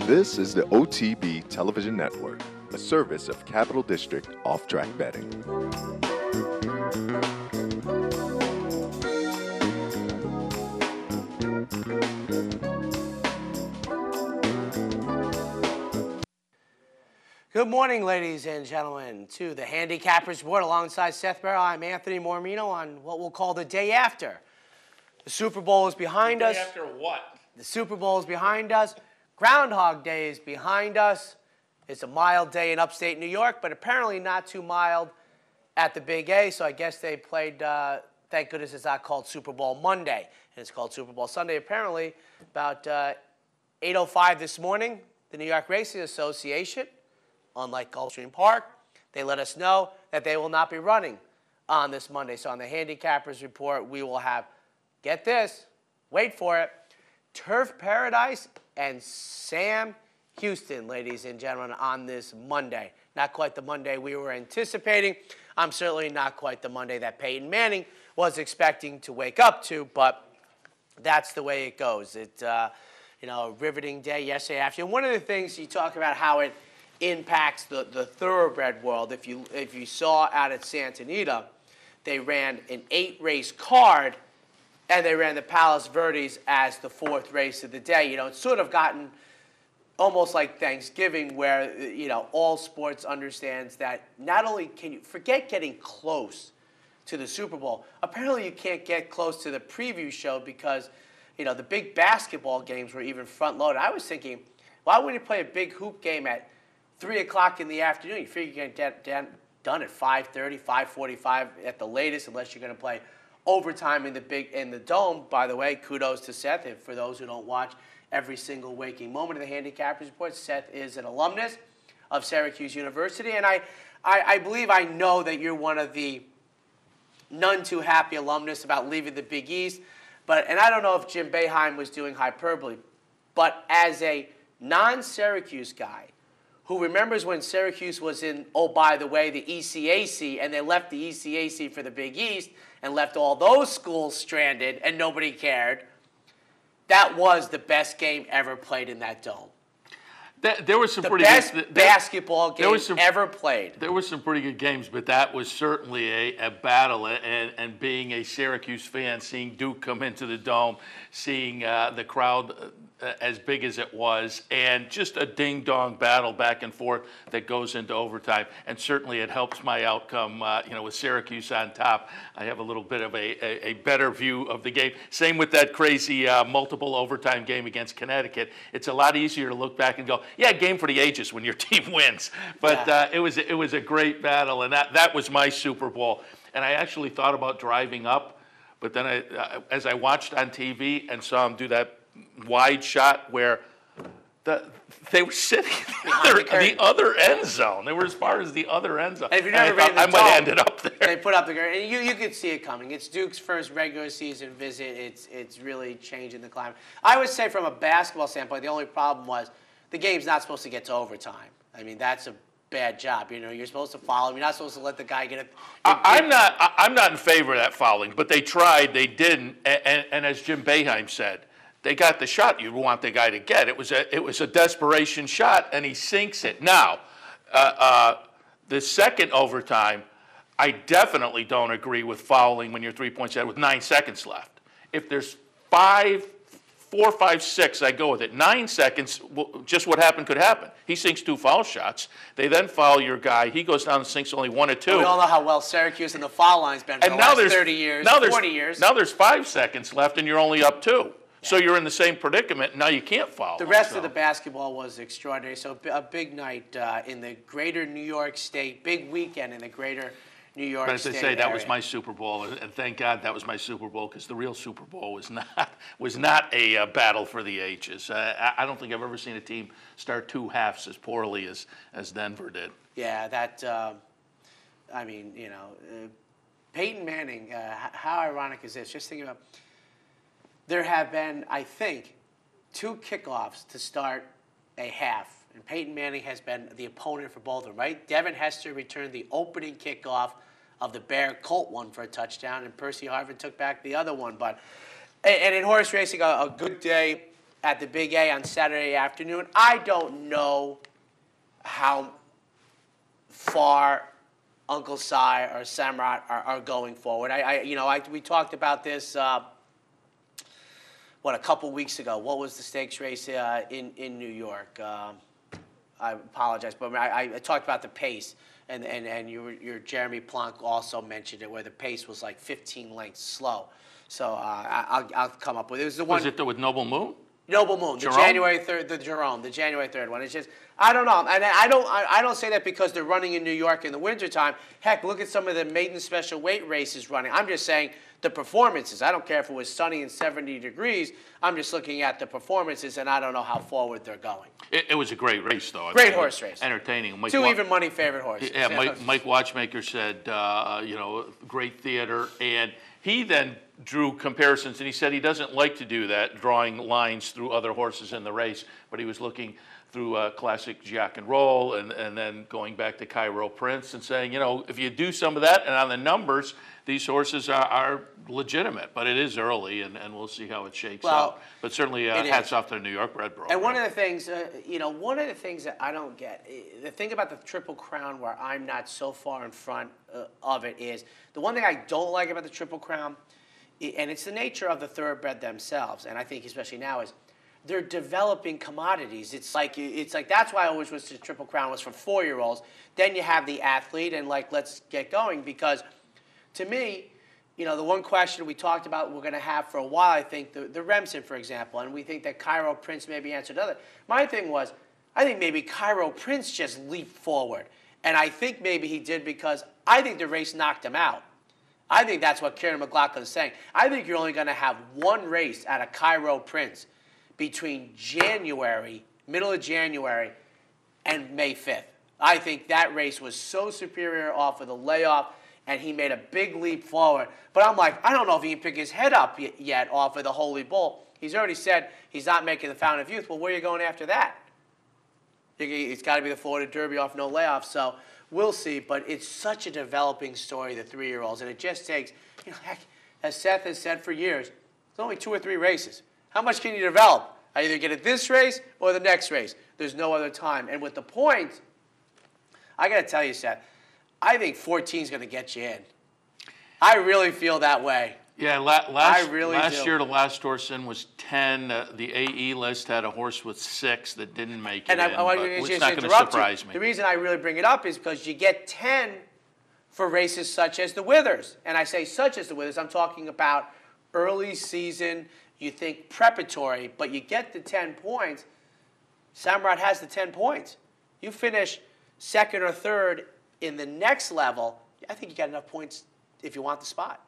This is the OTB Television Network, a service of Capital District Off-Track Betting. Good morning, ladies and gentlemen, to the Handicappers Report alongside Seth Barrow. I'm Anthony Mormino on what we'll call the day after. The Super Bowl is behind us. The day after what? The Super Bowl is behind us. Groundhog Day is behind us. It's a mild day in upstate New York, but apparently not too mild at the Big A. So I guess they played, thank goodness it's not called Super Bowl Monday, and it's called Super Bowl Sunday. Apparently, about 8:05 this morning, the New York Racing Association, unlike Gulfstream Park, they let us know that they will not be running on this Monday. So on the Handicappers Report, we will have, get this, wait for it, Turf Paradise and Sam Houston, ladies and gentlemen, on this Monday. Not quite the Monday we were anticipating. I'm certainly not quite the Monday that Peyton Manning was expecting to wake up to, but that's the way it goes. It's a riveting day yesterday afternoon. One of the things you talk about how it impacts the thoroughbred world. If you saw out at Santa Anita, they ran an 8-race card, and they ran the Palos Verdes as the 4th race of the day. It's sort of gotten almost like Thanksgiving, where all sports understands that not only can you forget getting close to the Super Bowl, apparently you can't get close to the preview show because the big basketball games were even front loaded. I was thinking, why wouldn't you play a big hoop game at 3 o'clock in the afternoon? You figure you can get done at 5:30, 5:45 at the latest, unless you're going to play overtime in the Dome. By the way, kudos to Seth. And for those who don't watch every single waking moment of the Handicappers Report, Seth is an alumnus of Syracuse University, and I believe I know that you're one of the none too happy alumnus about leaving the Big East. And I don't know if Jim Boeheim was doing hyperbole, but as a non-Syracuse guy who remembers when Syracuse was in, oh, by the way, the ECAC, and they left the ECAC for the Big East and left all those schools stranded and nobody cared, that was the best game ever played in that dome. There was some the pretty best good, basketball game ever played. There were some pretty good games, but that was certainly a battle. And being a Syracuse fan, seeing Duke come into the Dome, seeing the crowd as big as it was, and just a ding-dong battle back and forth that goes into overtime. And certainly it helps my outcome, with Syracuse on top. I have a little bit of a better view of the game. Same with that crazy multiple overtime game against Connecticut. It's a lot easier to look back and go, yeah, game for the ages when your team wins. But it was a great battle, and that was my Super Bowl. And I actually thought about driving up, but then as I watched on TV and saw him do that wide shot where they were sitting in the other end zone. They were as far as the other end zone. And if you've never been to the I might have ended up there. They put up the curtain, and you could see it coming. It's Duke's first regular season visit. It's really changing the climate. I would say from a basketball standpoint, the only problem was the game's not supposed to get to overtime. I mean, that's a bad job. You're supposed to foul him. You're not supposed to let the guy get it. I'm not in favor of that fouling, but they tried. They didn't. And as Jim Boeheim said, they got the shot you want the guy to get. It was a desperation shot, and he sinks it. Now, the second overtime, I definitely don't agree with fouling when you're 3 points ahead with 9 seconds left. If there's 4, 5, 6, I go with it. 9 seconds, just what happened could happen. He sinks 2 foul shots. They then foul your guy. He goes down and sinks only 1 or 2. We all know how well Syracuse and the foul line's been for the last 30 years, 40 years. Now there's 5 seconds left, and you're only up 2. So you're in the same predicament. Now you can't foul. The rest of the basketball was extraordinary. So a big night in the greater New York State, big weekend in the greater New York State. But as I say, that was my Super Bowl, and thank God that was my Super Bowl, because the real Super Bowl was not a battle for the ages. I don't think I've ever seen a team start 2 halves as poorly as Denver did. Yeah, Peyton Manning. How ironic is this? Just thinking about. There have been, I think, 2 kickoffs to start a half, and Peyton Manning has been the opponent for both of them, right? Devin Hester returned the opening kickoff of the Bear-Colt one for a touchdown, and Percy Harvin took back the other one. And in horse racing, a good day at the Big A on Saturday afternoon. I don't know how far Uncle Si or Samrat are going forward. We talked about this, a couple weeks ago. What was the stakes race in New York? I apologize, but I talked about the pace, and your Jeremy Plonk also mentioned it, where the pace was like 15 lengths slow. So I'll come up with it. It was the one. Was it with Noble Moon? Noble Moon, Jerome? the January 3rd, the January 3rd one. It's just, I don't know. And I don't say that because they're running in New York in the wintertime. Heck, look at some of the maiden special weight races running. I'm just saying the performances. I don't care if it was sunny and 70 degrees. I'm just looking at the performances, and I don't know how forward they're going. It was a great race, though. Great horse race. Entertaining. Two even money favorite horses. Yeah, Mike Watchmaker said, great theater. And he then drew comparisons, and he said he doesn't like to do that, drawing lines through other horses in the race, but he was looking through classic Jack and Roll and then going back to Cairo Prince and saying, if you do some of that and on the numbers, these horses are legitimate, but it is early, and we'll see how it shakes out. But certainly hats off to the New York bred program. And one of the things, that I don't get, the thing about the Triple Crown where I'm not so far in front of it is, the one thing I don't like about the Triple Crown, and it's the nature of the thoroughbred themselves, and I think especially now, is they're developing commodities. It's like that's why I always wish the Triple Crown was for 4-year-olds. Then you have the athlete, and let's get going, because to me, the one question we talked about we're going to have for a while, I think, the Remsen, for example, and we think that Cairo Prince maybe answered other. My thing was, I think maybe Cairo Prince just leaped forward, and I think maybe he did because I think the race knocked him out. I think that's what Kieran McLaughlin is saying. I think you're only going to have one race out of Cairo Prince between middle of January, and May 5th. I think that race was so superior off of the layoff, and he made a big leap forward. But I'm like, I don't know if he can pick his head up yet off of the Holy Bull. He's already said he's not making the Fountain of Youth. Well, where are you going after that? It's got to be the Florida Derby off no layoff. So we'll see. But it's such a developing story, the 3-year-olds. And it just takes, heck, as Seth has said for years, it's only 2 or 3 races. How much can you develop? I either get it this race or the next race. There's no other time. And with the points, I got to tell you, Seth, I think 14 is going to get you in. I really feel that way. Yeah, last year the last horse in was 10. The AE list had a horse with 6 that didn't make it it's not going to surprise me. The reason I really bring it up is because you get 10 for races such as the Withers. And I say such as the Withers, I'm talking about early season, you think preparatory, but you get the 10 points. Samrat has the 10 points. You finish second or third in the next level, I think you got enough points if you want the spot.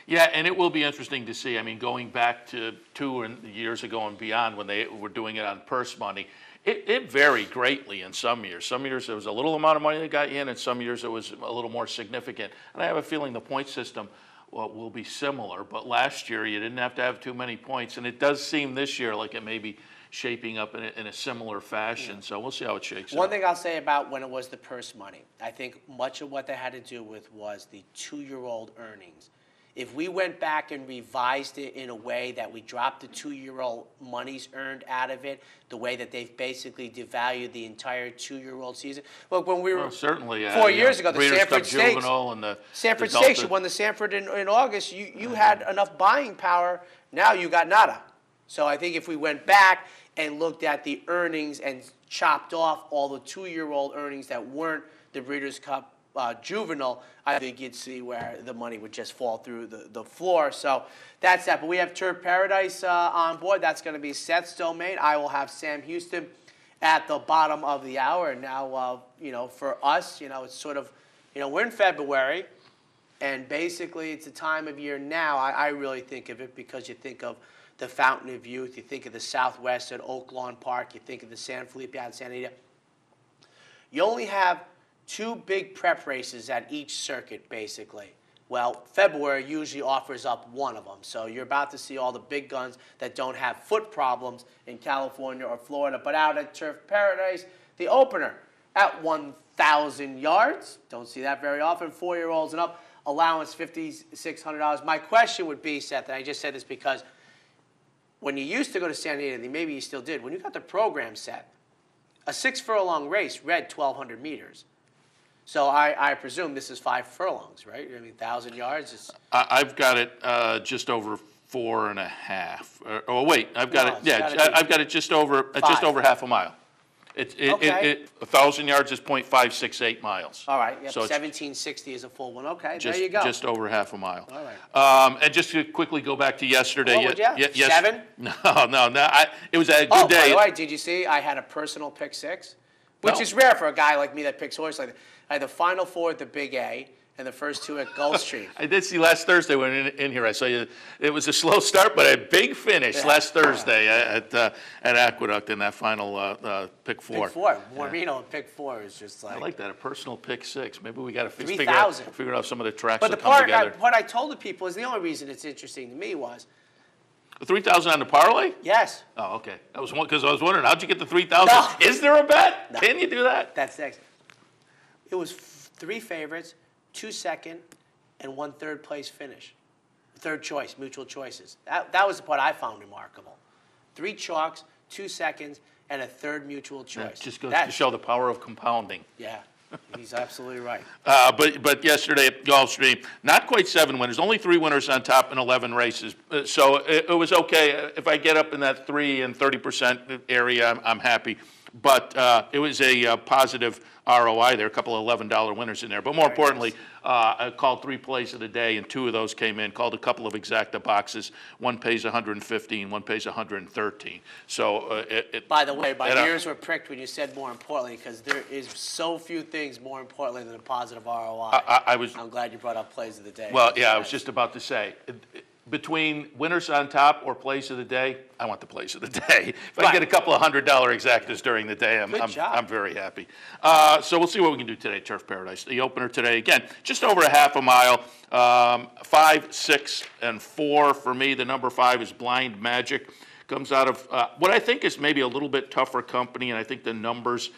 Yeah, and it will be interesting to see. I mean, going back to 2 years ago and beyond when they were doing it on purse money, it varied greatly in some years. Some years there was a little amount of money that got you in, and some years it was a little more significant. And I have a feeling the point system will be similar. But last year you didn't have to have too many points, and it does seem this year like it may be shaping up in a similar fashion. Yeah. So we'll see how it shakes out. One thing I'll say about when it was the purse money, I think much of what they had to do with was the 2-year-old earnings. If we went back and revised it in a way that we dropped the 2-year-old monies earned out of it, the way that they've basically devalued the entire 2-year-old season. Look, when we were certainly 4 years ago, the Sanford Stakes, and the Sanford Stakes, you won the Sanford in August. You had enough buying power. Now you got nada. So I think if we went back and looked at the earnings and chopped off all the 2-year-old earnings that weren't the Breeders' Cup juvenile, I think you'd see where the money would just fall through the floor. So that's that. But we have Turf Paradise on board. That's going to be Seth's domain. I will have Sam Houston at the bottom of the hour. And now, for us, it's sort of, we're in February, and basically it's a time of year now. I really think of it because you think of the Fountain of Youth, you think of the Southwest at Oak Lawn Park, you think of the San Felipe out in Santa Anita. You only have 2 big prep races at each circuit, basically. Well, February usually offers up one of them. So you're about to see all the big guns that don't have foot problems in California or Florida. But out at Turf Paradise, the opener at 1,000 yards. Don't see that very often. 4-year-olds and up, allowance $5,600. My question would be, Seth, and I just said this because when you used to go to San Diego, maybe you still did, when you got the program set, a 6 furlong race read 1,200 meters. So I presume this is 5 furlongs, right? I mean, 1,000 yards is... I've got it just over 4.5. Oh wait, I've got it. Yeah, I've got it just over half a mile. Okay. 1,000 yards is 0.568 miles. All right. Yep. So 1760 is a full one. Okay. There you go. Just over half a mile. All right. And just to quickly go back to yesterday. What would you? Yes. 7? No. It was a good By day. the way, did you see I had a personal pick 6? Which is rare for a guy like me that picks horse like that. I had the final 4 at the Big A and the first 2 at Gulfstream. I did see last Thursday when in here. I saw you. It was a slow start, but a big finish last Thursday at Aqueduct in that final pick 4. Pick 4. Moreno and pick 4 is just like... I like that, a personal pick 6. Maybe we got to figure out some of the tracks but that come together. What I told the people is the only reason it's interesting to me was... 3,000 on the parlay? Yes. Oh, okay. That was one because I was wondering, how'd you get the 3,000? No. Is there a bet? No. Can you do that? That's next. It was 3 favorites, 2 second, and 1 third place finish. Third choice, mutual choices. That was the part I found remarkable. 3 chalks, 2 seconds, and a third mutual choice. That just goes to show the power of compounding. Yeah, he's absolutely right. But yesterday at Gulfstream, not quite 7 winners, only 3 winners on top in 11 races. So it was okay. If I get up in that 3 and 30% area, I'm happy. But it was a positive ROI there, a couple of $11 winners in there. But more importantly, I called 3 plays of the day, and 2 of those came in. Called a couple of exacta boxes. One pays 115, one pays 113. So by the way, my ears were pricked when you said more importantly, because there is so few things more importantly than a positive ROI. I'm glad you brought up plays of the day. Well, yeah, I was just about to say. Between winners on top or plays of the day, I want the plays of the day. If I get a couple of $100 exactas during the day, I'm very happy. So we'll see what we can do today at Turf Paradise. The opener today, again, just over a half a mile. 5, 6, and 4 for me. The number 5 is Blind Magic. Comes out of what I think is maybe a little bit tougher company, and I think the numbers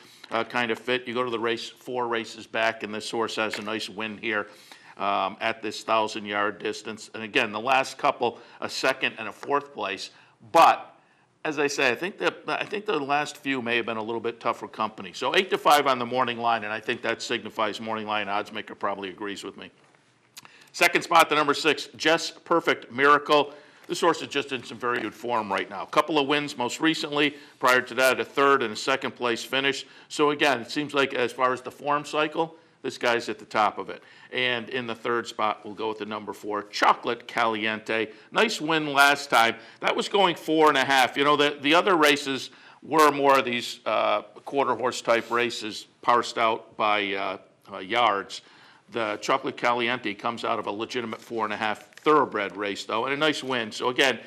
kind of fit. You go to the race 4 races back, and this horse has a nice win here. At this 1,000-yard distance. And again, the last couple, a 2nd and a 4th place. But as I say, I think the last few may have been a little bit tougher company. So 8-5 on the morning line, and I think that signifies morning line oddsmaker probably agrees with me. Second spot, the number 6, Jess Perfect Miracle. This horse is just in some very good form right now. A couple of wins most recently. Prior to that, a 3rd and a 2nd place finish. So again, it seems like as far as the form cycle, this guy's at the top of it. And in the 3rd spot, we'll go with the number 4, Chocolate Caliente. Nice win last time. That was going 4.5. You know, the other races were more of these quarter horse type races parsed out by yards. The Chocolate Caliente comes out of a legitimate 4.5 thoroughbred race, though, and a nice win. So again,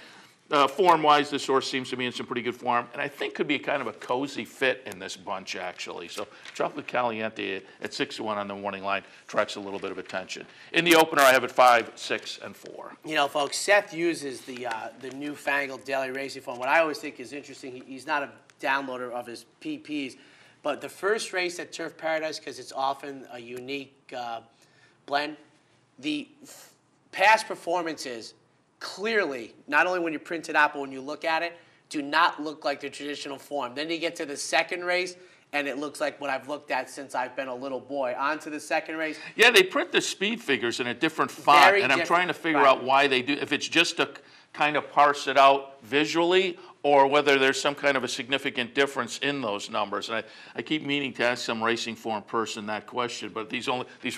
form-wise, this horse seems to be in some pretty good form, and I think could be kind of a cozy fit in this bunch, actually. So Chocolate Caliente at 6-1 on the morning line attracts a little bit of attention. In the opener, I have it 5, 6, and 4. You know, folks, Seth uses the newfangled daily racing form. What I always think is interesting, he's not a downloader of his PPs, but the first race at Turf Paradise, because it's often a unique blend, the past performances clearly, not only when you print it out, but when you look at it, do not look like the traditional form. Then you get to the 2nd race, and it looks like what I've looked at since I've been a little boy. On to the 2nd race. Yeah, they print the speed figures in a different font, and I'm trying to figure out why they do, if it's just to kind of parse it out visually, or whether there's some kind of a significant difference in those numbers. And I keep meaning to ask some racing form person that question, but these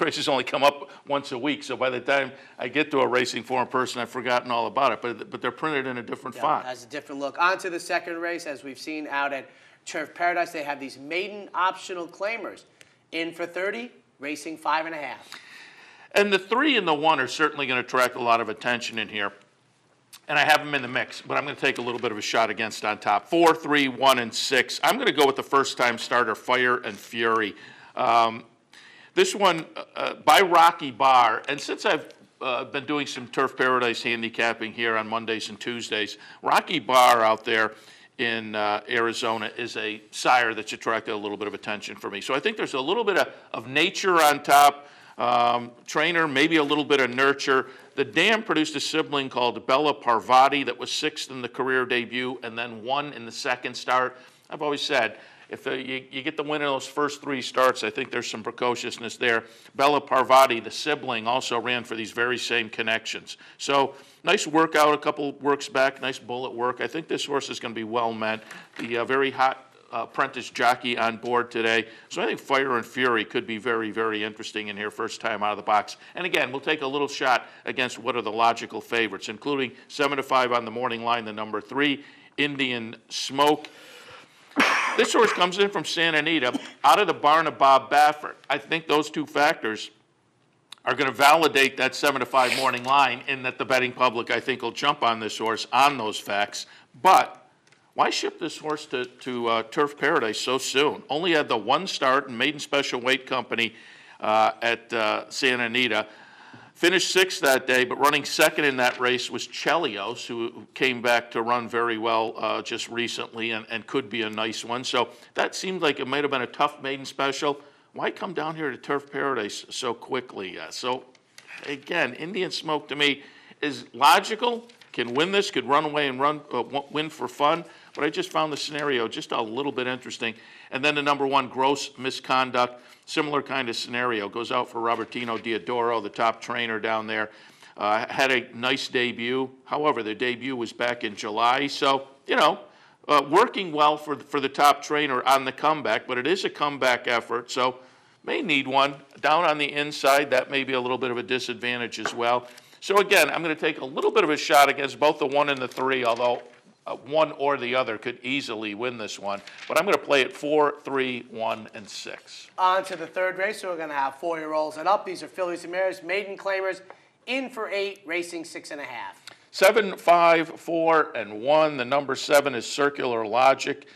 races only come up once a week, so by the time I get to a racing form person, I've forgotten all about it. But they're printed in a different font. It has a different look. On to the 2nd race, as we've seen out at Turf Paradise, they have these maiden optional claimers. In for 30, racing 5.5. And the 3 and the 1 are certainly going to attract a lot of attention in here. And I have them in the mix, but I'm going to take a little bit of a shot against on top. 4, 3, 1, and 6. I'm going to go with the first-time starter, Fire and Fury. This one by Rocky Barr, and since I've been doing some Turf Paradise handicapping here on Mondays and Tuesdays, Rocky Barr out there in Arizona is a sire that's attracted a little bit of attention for me. So I think there's a little bit of nature on top. Trainer, maybe a little bit of nurture. The dam produced a sibling called Bella Parvati that was 6th in the career debut and then won in the second start. I've always said, if you get the win in those first 3 starts, I think there's some precociousness there. Bella Parvati, the sibling, also ran for these very same connections. So nice workout, a couple works back, nice bullet work. I think this horse is going to be well met. The very hot apprentice jockey on board today. So I think Fire and Fury could be very, very interesting in here first time out of the box. And again, we'll take a little shot against what are the logical favorites, including 7-5 on the morning line, the number 3, Indian Smoke. This horse comes in from Santa Anita out of the barn of Bob Baffert. I think those 2 factors are going to validate that 7-5 morning line in that the betting public, I think, will jump on this horse on those facts. But why ship this horse to Turf Paradise so soon? Only had the 1 start in maiden special weight company at Santa Anita. Finished 6th that day, but running 2nd in that race was Chelios, who came back to run very well just recently and could be a nice one. So that seemed like it might have been a tough maiden special. Why come down here to Turf Paradise so quickly? So again, Indian Smoke to me is logical, can win this, could run away and win for fun, but I just found the scenario just a little bit interesting. And then the number 1, Gross Misconduct. Similar kind of scenario. Goes out for Robertino Diodoro, the top trainer down there. Had a nice debut. However, the debut was back in July. So, working well for the top trainer on the comeback, but it is a comeback effort. So, may need one. Down on the inside, that may be a little bit of a disadvantage as well. So, again, I'm going to take a little bit of a shot against both the 1 and the 3, although one or the other could easily win this one. But I'm going to play it 4, 3, 1, and 6. On to the 3rd race, so we're going to have 4-year-olds and up. These are fillies and mares, maiden claimers, in for 8, racing 6.5. 7, 5, 4, and 1. The number 7 is Circular Logic.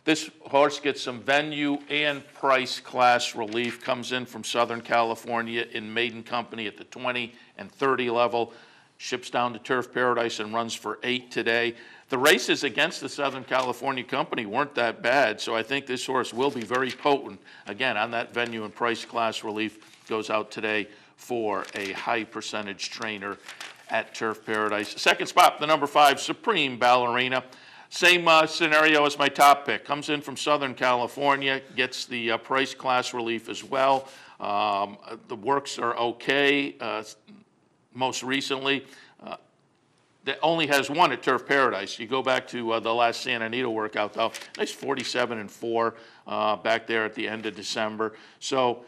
This horse gets some venue and price class relief. Comes in from Southern California in maiden company at the 20 and 30 level. Ships down to Turf Paradise and runs for 8 today. The races against the Southern California company weren't that bad, so I think this horse will be very potent. Again, on that venue and price class relief, goes out today for a high percentage trainer at Turf Paradise. Second spot, the number 5, Supreme Ballerina. Same scenario as my top pick. Comes in from Southern California, gets the price class relief as well. The works are okay. Most recently, that only has 1 at Turf Paradise. You go back to the last Santa Anita workout, though. Nice 47-4 back there at the end of December. So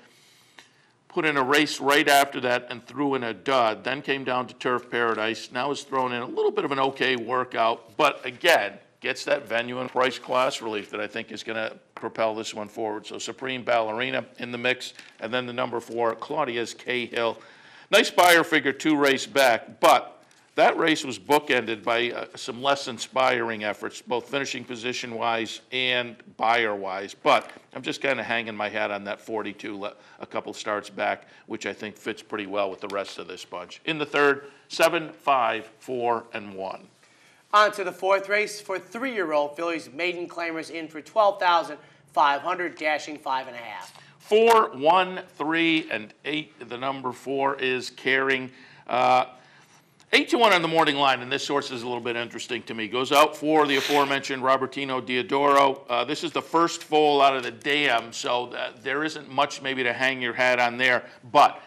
put in a race right after that and threw in a dud. Then came down to Turf Paradise. Now is thrown in a little bit of an okay workout, but again, gets that venue and price class relief that I think is going to propel this one forward. So Supreme Ballerina in the mix, and then the number 4, Claudia's Cahill. Nice buyer figure 2 race back, but that race was bookended by some less inspiring efforts, both finishing position-wise and buyer-wise. But I'm just kind of hanging my hat on that 42 a couple starts back, which I think fits pretty well with the rest of this bunch. In the 3rd, 7, 5, 4, and 1. On to the 4th race for 3-year-old fillies, maiden claimers in for 12,500, dashing 5.5. 4, 1, 3, and 8. The number 4 is Caring. 8-1 on the morning line, and this horse is a little bit interesting to me. Goes out for the aforementioned Robertino Diodoro. This is the first foal out of the dam, so there isn't much maybe to hang your hat on there. But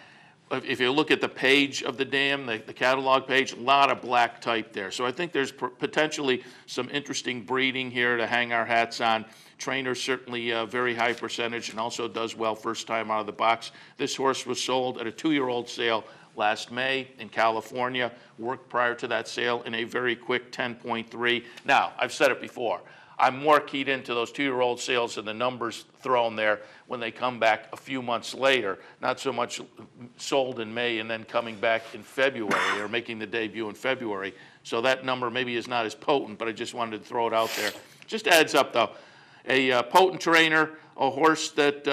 if you look at the page of the dam, the catalog page, a lot of black type there. So I think there's potentially some interesting breeding here to hang our hats on. Trainer certainly a very high percentage and also does well first time out of the box. This horse was sold at a 2-year-old sale last May in California. Worked prior to that sale in a very quick 10.3. Now, I've said it before. I'm more keyed into those 2-year-old sales and the numbers thrown there when they come back a few months later. Not so much sold in May and then coming back in February or making the debut in February. So that number maybe is not as potent, but I just wanted to throw it out there. Just adds up, though. A potent trainer, a horse that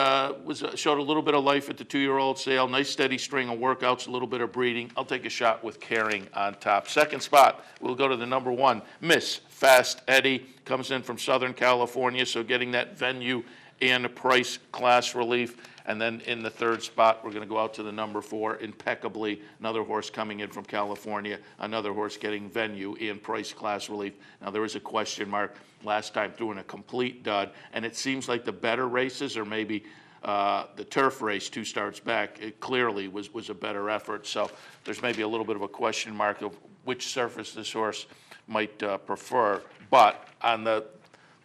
showed a little bit of life at the 2-year-old sale. Nice steady string of workouts, a little bit of breeding. I'll take a shot with Caring on top. Second spot, we'll go to the number 1, Miss Fast Eddie. Comes in from Southern California, so getting that venue and price class relief. And then in the third spot, we're going to go out to the number 4, Impeccably, another horse coming in from California, another horse getting venue and price class relief. Now, there was a question mark last time doing a complete dud, and it seems like the better races, or maybe the turf race 2 starts back, it clearly was a better effort. So there's maybe a little bit of a question mark of which surface this horse might prefer. But on the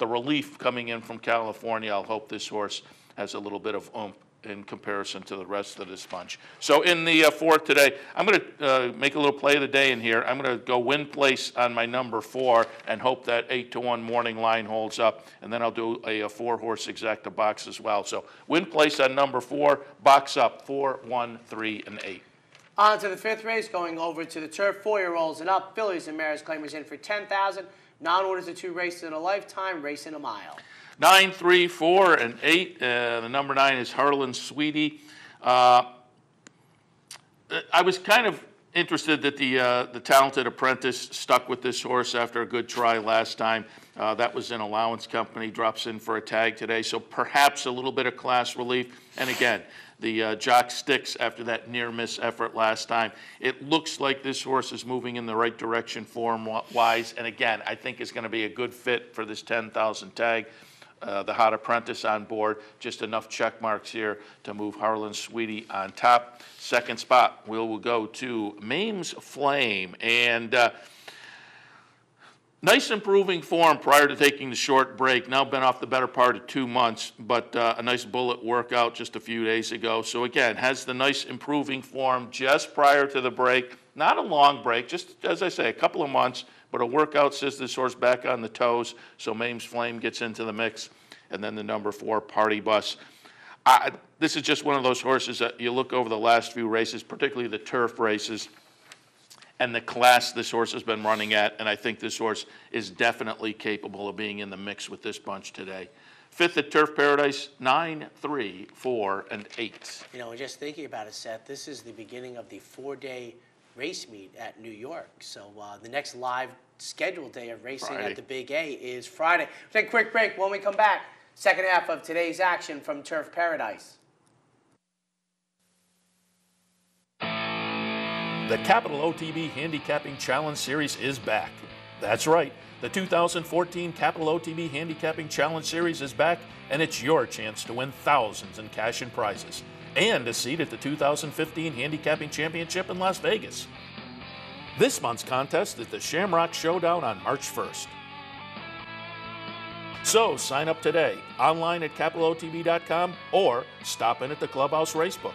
relief coming in from California, I'll hope this horse has a little bit of oomph in comparison to the rest of this bunch. So in the fourth today, I'm going to make a little play of the day in here. I'm going to go win place on my number 4 and hope that 8-1 morning line holds up. And then I'll do a 4-horse exacta box as well. So win place on number 4, box up 4, 1, 3, and 8. On to the 5th race, going over to the turf. 4-year-olds and up. Fillies and mares claimers in for $10,000. Non-orders of 2 races in a lifetime, racing a mile. 9, 3, 4, and 8. The number 9 is Harlan Sweetie. I was kind of interested that the talented apprentice stuck with this horse after a good try last time. That was an allowance company, drops in for a tag today, so perhaps a little bit of class relief. And again, the jock sticks after that near-miss effort last time. It looks like this horse is moving in the right direction form-wise, and again, I think it's going to be a good fit for this 10,000 tag. The hot apprentice on board, just enough check marks here to move Harlan Sweetie on top. Second spot, we'll go to Mames Flame, and nice improving form prior to taking the short break. Now been off the better part of 2 months, but a nice bullet workout just a few days ago. So again, has the nice improving form just prior to the break. Not a long break, just as I say, a couple of months, but a workout says this horse back on the toes, so Mames Flame gets into the mix. And then the number 4, Party Bus. This is just one of those horses that you look over the last few races, particularly the turf races, and the class this horse has been running at, and I think this horse is definitely capable of being in the mix with this bunch today. 5th at Turf Paradise, 9, 3, 4, and 8. You know, just thinking about it, Seth, this is the beginning of the 4-day race meet at New York. So the next live scheduled day of racing Friday at the Big A is Friday. We'll take a quick break. When we come back, second half of today's action from Turf Paradise. The Capital OTB Handicapping Challenge Series is back. That's right. The 2014 Capital OTB Handicapping Challenge Series is back, and it's your chance to win thousands in cash and prizes, and a seat at the 2015 Handicapping Championship in Las Vegas. This month's contest is the Shamrock Showdown on March 1st. So sign up today, online at capitalotb.com, or stop in at the Clubhouse Racebook.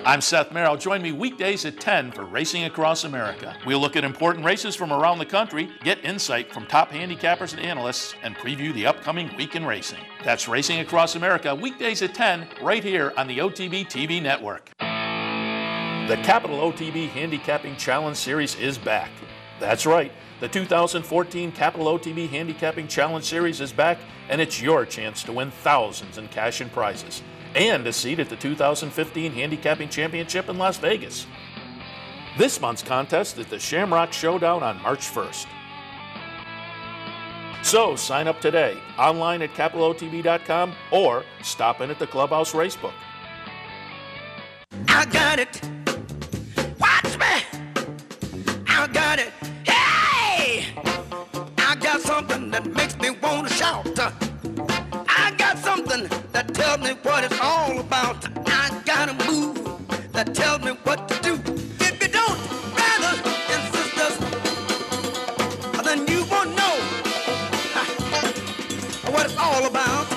I'm Seth Merrill. Join me weekdays at 10 for Racing Across America. We'll look at important races from around the country, get insight from top handicappers and analysts, and preview the upcoming week in racing. That's Racing Across America, weekdays at 10, right here on the OTB TV network. The Capital OTB Handicapping Challenge Series is back. That's right. The 2014 Capital OTB Handicapping Challenge Series is back, and it's your chance to win thousands in cash and prizes, and a seat at the 2015 Handicapping Championship in Las Vegas. This month's contest is the Shamrock Showdown on March 1st. So sign up today, online at capitalotb.com, or stop in at the Clubhouse Racebook. I got it. Watch me. I got it. Hey! I got something that makes me want to shout. I got something that tells me what it's all about. I got a move that tells me what to do. If you don't, brothers and sisters, then you won't know what it's all about.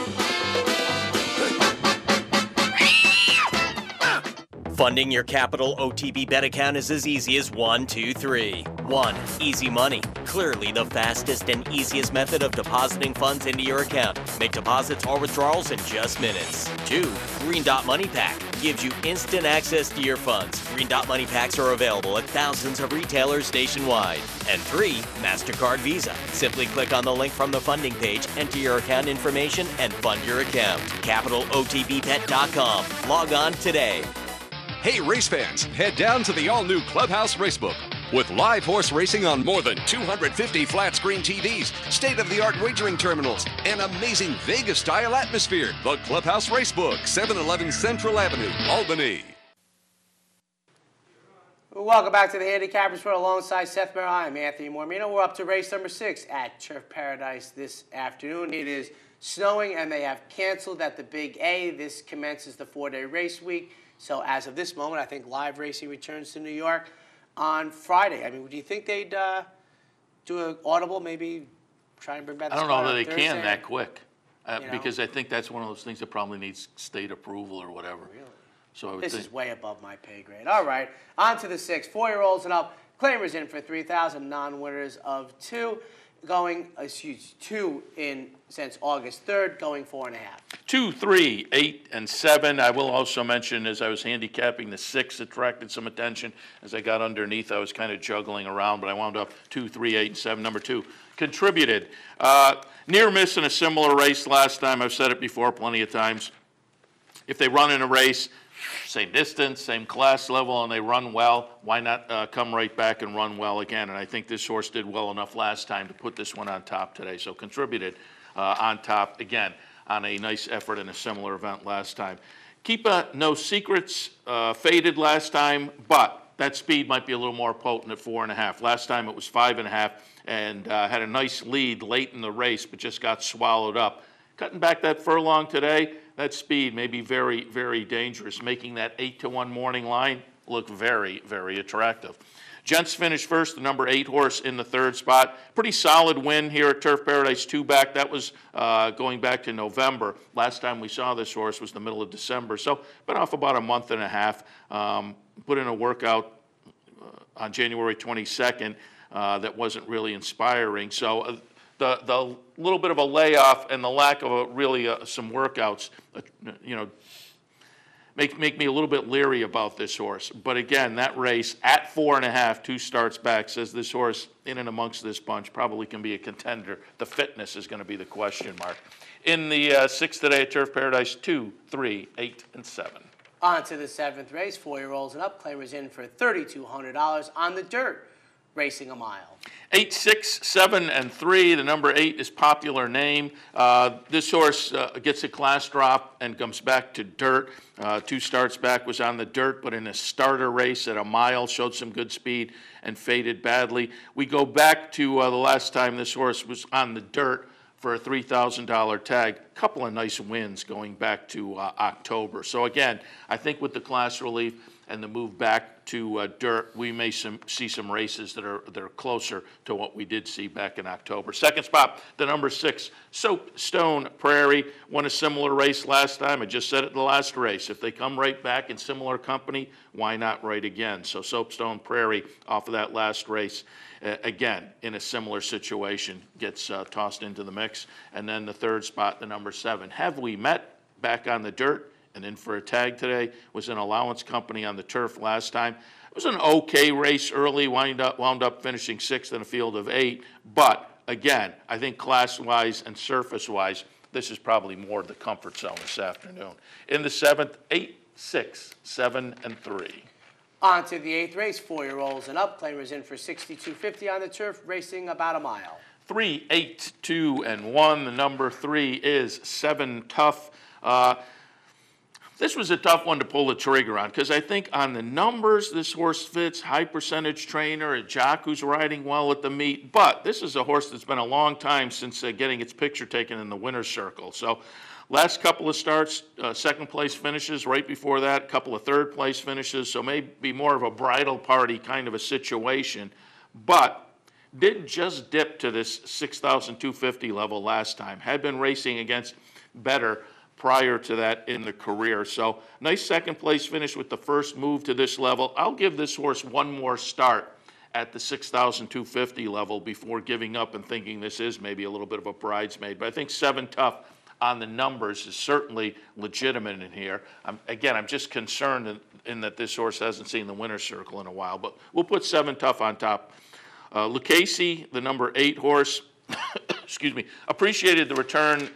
Funding your Capital OTB bet account is as easy as 1, 2, 3. 1. Easy Money. Clearly the fastest and easiest method of depositing funds into your account. Make deposits or withdrawals in just minutes. 2. Green Dot Money Pack. Gives you instant access to your funds. Green Dot Money Packs are available at thousands of retailers nationwide. And 3. MasterCard Visa. Simply click on the link from the funding page, enter your account information, and fund your account. CapitalOTBBet.com. Log on today. Hey race fans, head down to the all-new Clubhouse Racebook. With live horse racing on more than 250 flat-screen TVs, state-of-the-art wagering terminals, and amazing Vegas-style atmosphere. The Clubhouse Racebook, 711 Central Avenue, Albany. Welcome back to the Handicappers Report alongside Seth Merrill. I'm Anthony Mormino. We're up to race number 6 at Turf Paradise this afternoon. It is snowing, and they have canceled at the Big A. This commences the 4-day race week. So as of this moment, I think live racing returns to New York on Friday. I mean, do you think they'd do an audible, maybe try and bring back the I don't know that they Thursday? can that quick Because I think that's one of those things that probably needs state approval or whatever. Really? So I would This think. is way above my pay grade. All right, on to the 6. 4-year-olds and up. Claimers in for 3,000. Non-winners of 2. Going, 2 in since August 3rd, going 4.5. 2, 3, 8, and 7. I will also mention, as I was handicapping, the 6 attracted some attention. As I got underneath, I was kind of juggling around, but I wound up 2, 3, 8, and 7. Number 2 contributed. Near miss in a similar race last time. I've said it before plenty of times. If they run in a race, same distance, same class level, and they run well, why not come right back and run well again? And I think this horse did well enough last time to put this one on top today. So contributed on top, again, on a nice effort in a similar event last time. Keep No Secrets faded last time, but that speed might be a little more potent at 4.5. Last time it was 5.5 and had a nice lead late in the race, but just got swallowed up. Cutting back that furlong today, that speed may be very, very dangerous, making that 8-1 morning line look very, very attractive. Gents finished first, the number 8 horse in the 3rd spot. Pretty solid win here at Turf Paradise, 2 back. That was going back to November. Last time we saw this horse was the middle of December, so been off about a month and a half. Put in a workout on January 22nd that wasn't really inspiring. So the little bit of a layoff and the lack of really some workouts, make me a little bit leery about this horse. But again, that race at 4.5, 2 starts back, says this horse in and amongst this bunch probably can be a contender. The fitness is going to be the question mark. In the 6th today at Turf Paradise, 2, 3, 8, and 7. On to the 7th race. 4-year-olds and up. Claimers in for $3,200 on the dirt. Racing a mile. 8, 6, 7, and 3. The number 8 is Popular Name. This horse gets a class drop and comes back to dirt. 2 starts back was on the dirt, but in a starter race at a mile showed some good speed and faded badly. We go back to the last time this horse was on the dirt for a $3,000 tag. A couple of nice wins going back to October. So again, I think with the class relief and the move back to dirt, we may see some races that are closer to what we did see back in October. 2nd spot, the number 6, Soapstone Prairie, won a similar race last time. I just said it in the last race. If they come right back in similar company, why not right again? So Soapstone Prairie off of that last race, again, in a similar situation, gets tossed into the mix. And then the 3rd spot, the number 7, Have We Met, back on the dirt and in for a tag today, was an allowance company on the turf last time. It was an okay race early, wound up finishing 6th in a field of 8. But again, I think class-wise and surface-wise, this is probably more the comfort zone this afternoon. In the 7th, 8, 6, 7, and 3. On to the 8th race. 4-year-olds and up. Claimers in for $6,250 on the turf, racing about a mile. 3, 8, 2, and 1. The number 3 is 7 Tough. This was a tough one to pull the trigger on because I think on the numbers, this horse fits, high percentage trainer, a jock who's riding well at the meet. But this is a horse that's been a long time since getting its picture taken in the winner's circle. So last couple of starts, 2nd place finishes. Right before that, a couple of 3rd place finishes. So maybe more of a bridal party kind of a situation. But did just dip to this 6,250 level last time. Had been racing against better prior to that in the career. So nice 2nd place finish with the first move to this level. I'll give this horse one more start at the 6,250 level before giving up and thinking this is maybe a little bit of a bridesmaid. But I think 7 Tough on the numbers is certainly legitimate in here. I'm just concerned in that this horse hasn't seen the winner's circle in a while. But we'll put 7 Tough on top. Lucchese, the number 8 horse, excuse me, appreciated the return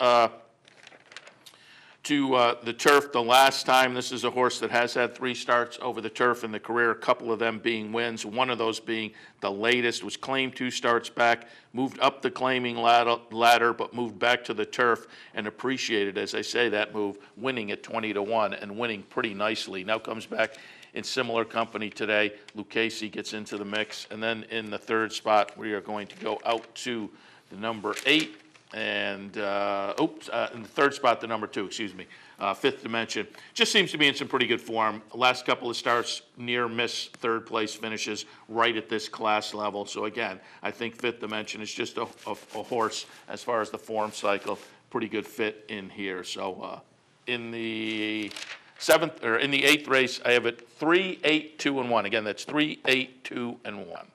to the turf the last time. This is a horse that has had 3 starts over the turf in the career, a couple of them being wins, one of those being the latest, was claimed 2 starts back, moved up the claiming ladder, but moved back to the turf and appreciated, as I say, that move, winning at 20-1 and winning pretty nicely. Now comes back in similar company today. Lucchese gets into the mix, and then in the 3rd spot, we are going to go out to the number 8. And, in the 3rd spot, the number 2, excuse me, 5th Dimension. Just seems to be in some pretty good form. The last couple of starts, near miss 3rd place finishes right at this class level. So again, I think 5th Dimension is just a horse as far as the form cycle. Pretty good fit in here. So in the 8th race, I have it 3, 8, 2, and 1. Again, that's 3, 8, 2, and 1.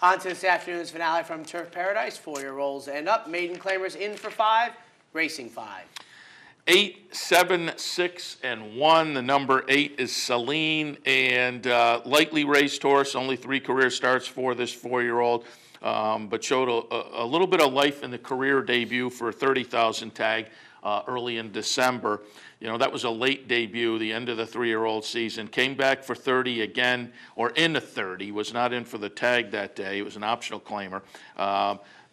On to this afternoon's finale from Turf Paradise. 4-year rolls end up. Maiden claimers in for 5, racing 5. 8, 7, 6, and 1. The number 8 is Celine, and lightly raced horse. Only 3 career starts for this 4-year-old, but showed a little bit of life in the career debut for a 30,000 tag early in December. You know, that was a late debut, the end of the 3-year-old season. Came back for 30 again, or in the 30. Was not in for the tag that day. It was an optional claimer.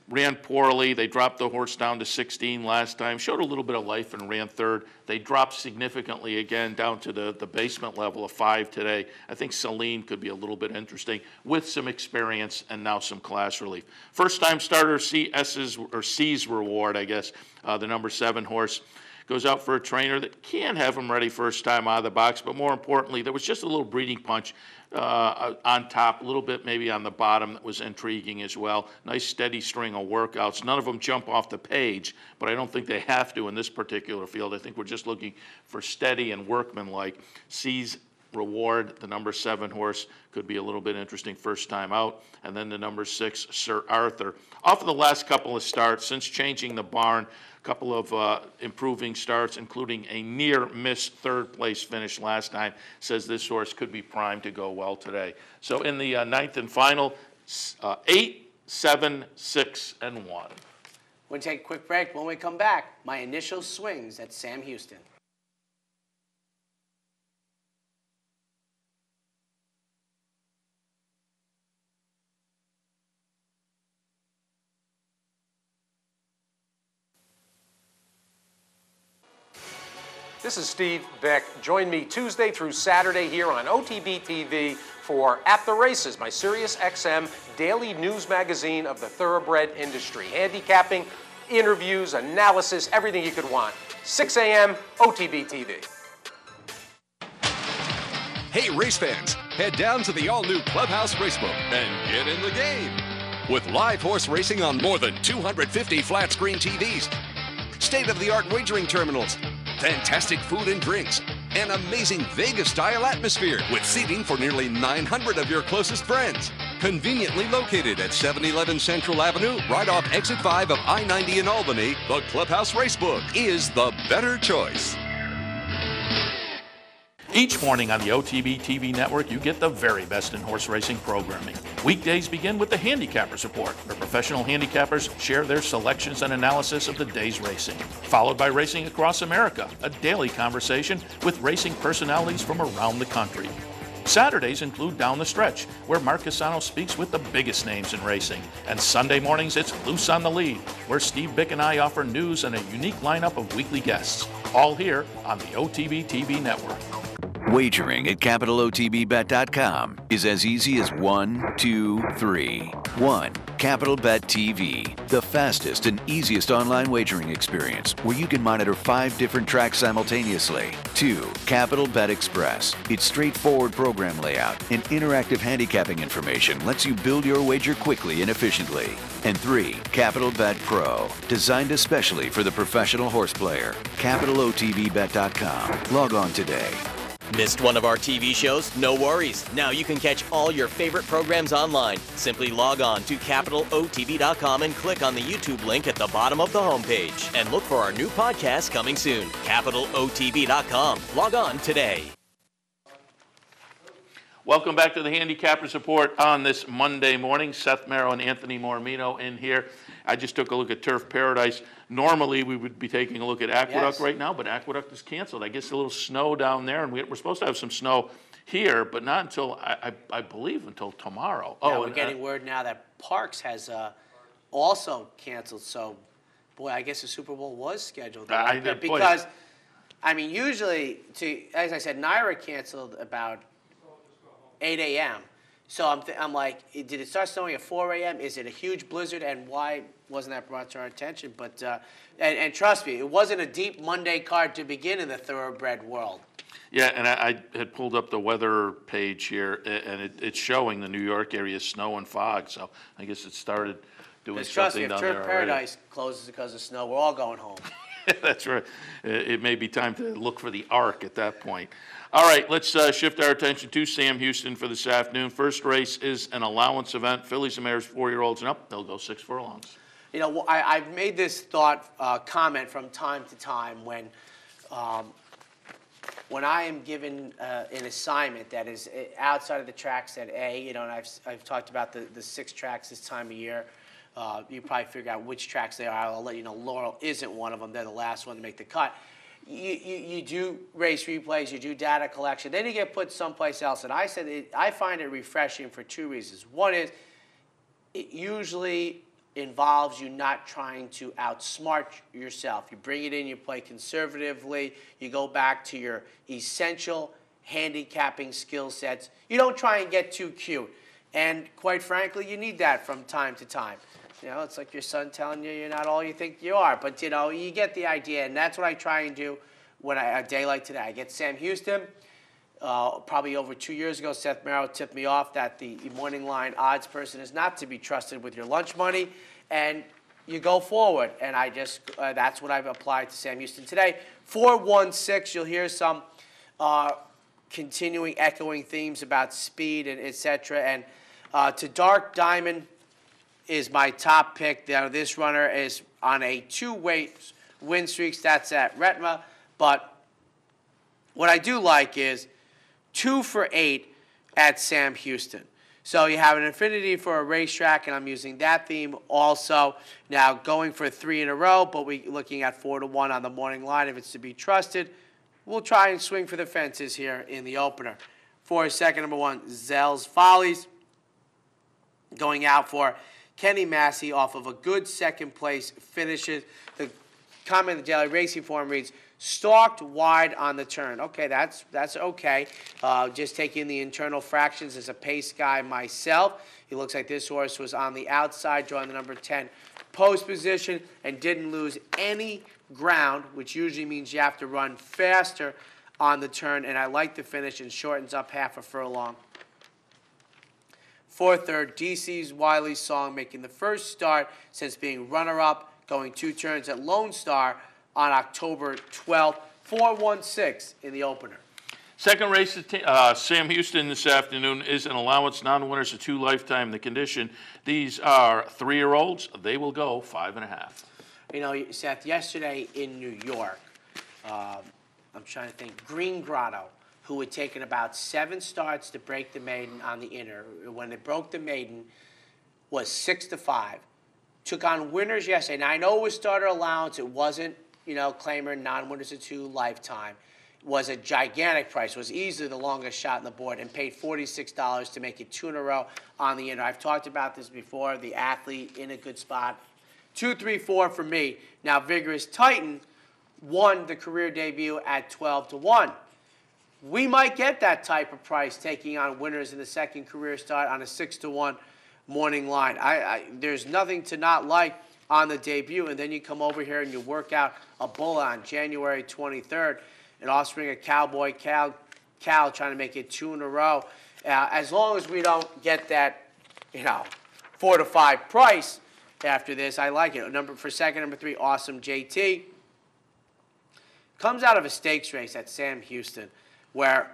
Ran poorly. They dropped the horse down to 16 last time. Showed a little bit of life and ran 3rd. They dropped significantly again down to the basement level of 5 today. I think Celine could be a little bit interesting with some experience and now some class relief. First time starter C's Reward, I guess, the number 7 horse. Goes out for a trainer that can have him ready first time out of the box, but more importantly, there was just a little breeding punch on top, a little bit maybe on the bottom that was intriguing as well. Nice steady string of workouts. None of them jump off the page, but I don't think they have to in this particular field. I think we're just looking for steady and workmanlike. C's Reward, the number 7 horse, could be a little bit interesting first time out. And then the number 6, Sir Arthur. Off of the last couple of starts, since changing the barn, a couple of improving starts, including a near-miss 3rd place finish last time, says this horse could be primed to go well today. So in the 9th and final, 8, 7, 6, and 1. We'll take a quick break. When we come back, my initial swings at Sam Houston. This is Steve Beck. Join me Tuesday through Saturday here on OTB TV for At the Races, my Sirius XM daily news magazine of the thoroughbred industry. Handicapping, interviews, analysis, everything you could want. 6 a.m. OTB TV. Hey, race fans, head down to the all-new Clubhouse Racebook and get in the game. With live horse racing on more than 250 flat-screen TVs, state-of-the-art wagering terminals, fantastic food and drinks, an amazing Vegas-style atmosphere with seating for nearly 900 of your closest friends. Conveniently located at 711 Central Avenue, right off Exit 5 of I-90 in Albany, the Clubhouse Racebook is the better choice. Each morning on the OTB TV network, you get the very best in horse racing programming. Weekdays begin with the Handicappers Report, where professional handicappers share their selections and analysis of the day's racing. Followed by Racing Across America, a daily conversation with racing personalities from around the country. Saturdays include Down the Stretch, where Mark Casano speaks with the biggest names in racing. And Sunday mornings, it's Loose on the Lead, where Steve Bick and I offer news and a unique lineup of weekly guests. All here on the OTB TV network. Wagering at CapitalOTBBet.com is as easy as 1, 2, 3. 1. Capital Bet TV, the fastest and easiest online wagering experience where you can monitor 5 different tracks simultaneously. 2. Capital Bet Express. Its straightforward program layout and interactive handicapping information lets you build your wager quickly and efficiently. And 3. Capital Bet Pro, designed especially for the professional horse player. CapitalOTBBet.com. Log on today. Missed one of our TV shows? No worries. Now you can catch all your favorite programs online. Simply log on to CapitalOTB.com and click on the YouTube link at the bottom of the homepage. And look for our new podcast coming soon. CapitalOTB.com. Log on today. Welcome back to the Handicappers Report on this Monday morning. Seth Merrow and Anthony Mormino in here. I just took a look at Turf Paradise. Normally, we would be taking a look at Aqueduct Yes. right now, but Aqueduct is canceled. I guess a little snow down there, and we're supposed to have some snow here, but not until, I believe, until tomorrow. Yeah, we're and, getting word now that Parks has also canceled. So, boy, I guess the Super Bowl was scheduled. Because, I mean, usually, as I said, Naira canceled about 8 a.m. So I'm like, did it start snowing at 4 a.m.? Is it a huge blizzard? And why wasn't that brought to our attention? But and trust me, it wasn't a deep Monday card to begin in the thoroughbred world. Yeah, and I had pulled up the weather page here, and it's showing the New York area snow and fog. So I guess it started doing something down there already. Trust me, if Turf Paradise closes because of snow, we're all going home. That's right. It may be time to look for the Ark at that point. All right, let's shift our attention to Sam Houston for this afternoon. First race is an allowance event. Fillies and Mares, 4-year-olds and up. They'll go 6 furlongs. You know, I've made this comment from time to time when I am given an assignment that is outside of the tracks that and I've talked about the 6 tracks this time of year. You probably figure out which tracks they are. I'll let you know Laurel isn't one of them. They're the last one to make the cut. You do race replays, you do data collection, then you get put someplace else. And I said I find it refreshing for 2 reasons. One is it usually involves you not trying to outsmart yourself. You bring it in, you play conservatively, you go back to your essential handicapping skill sets. You don't try and get too cute. And quite frankly, you need that from time to time. You know, it's like your son telling you you're not all you think you are. But, you know, you get the idea. And that's what I try and do when a day like today. I get Sam Houston. Probably over 2 years ago, Seth Merrill tipped me off that the morning line odds person is not to be trusted with your lunch money. And you go forward. And I just, that's what I've applied to Sam Houston today. 4-1-6, you'll hear some continuing echoing themes about speed and et cetera. And to Dark Diamond is my top pick. Now, this runner is on a 2-way win streak. That's at Retma. But what I do like is 2 for 8 at Sam Houston. So you have an affinity for a racetrack, and I'm using that theme also. Now going for 3 in a row, but we're looking at 4-1 on the morning line if it's to be trusted. We'll try and swing for the fences here in the opener. For second, number 1, Zell's Follies. Going out for Kenny Massey off of a good second-place finishes. The comment in the Daily Racing Form reads, stalked wide on the turn. Okay, that's okay. Just taking the internal fractions as a pace guy myself. It looks like this horse was on the outside, drawing the number 10 post position, and didn't lose any ground, which usually means you have to run faster on the turn. And I like the finish and shortens up half a furlong. For third, DC's Wiley Song making the first start since being runner-up, going 2 turns at Lone Star on October 12th. 4-1-6 in the opener. Second race, Sam Houston this afternoon is an allowance. Non-winners of 2 lifetime. The condition, these are 3-year-olds. They will go 5.5. You know, Seth, yesterday in New York, I'm trying to think, Green Grotto, who had taken about 7 starts to break the maiden on the inner. When they broke the maiden, was 6-5. Took on winners yesterday. Now, I know it was starter allowance. It wasn't, you know, claimer, non-winners of 2 lifetime. It was a gigantic price. It was easily the longest shot on the board and paid $46 to make it 2 in a row on the inner. I've talked about this before. The athlete in a good spot. 2, 3, 4 for me. Now, Vigorous Titan won the career debut at 12-1. We might get that type of price taking on winners in the second career start on a 6-1 morning line. There's nothing to not like on the debut, and then you come over here and you work out a bull on January 23rd, an offspring of Cowboy Cal trying to make it 2 in a row. As long as we don't get that, you know, 4 to 5 price after this, I like it. Number 3, Awesome JT. Comes out of a stakes race at Sam Houston, where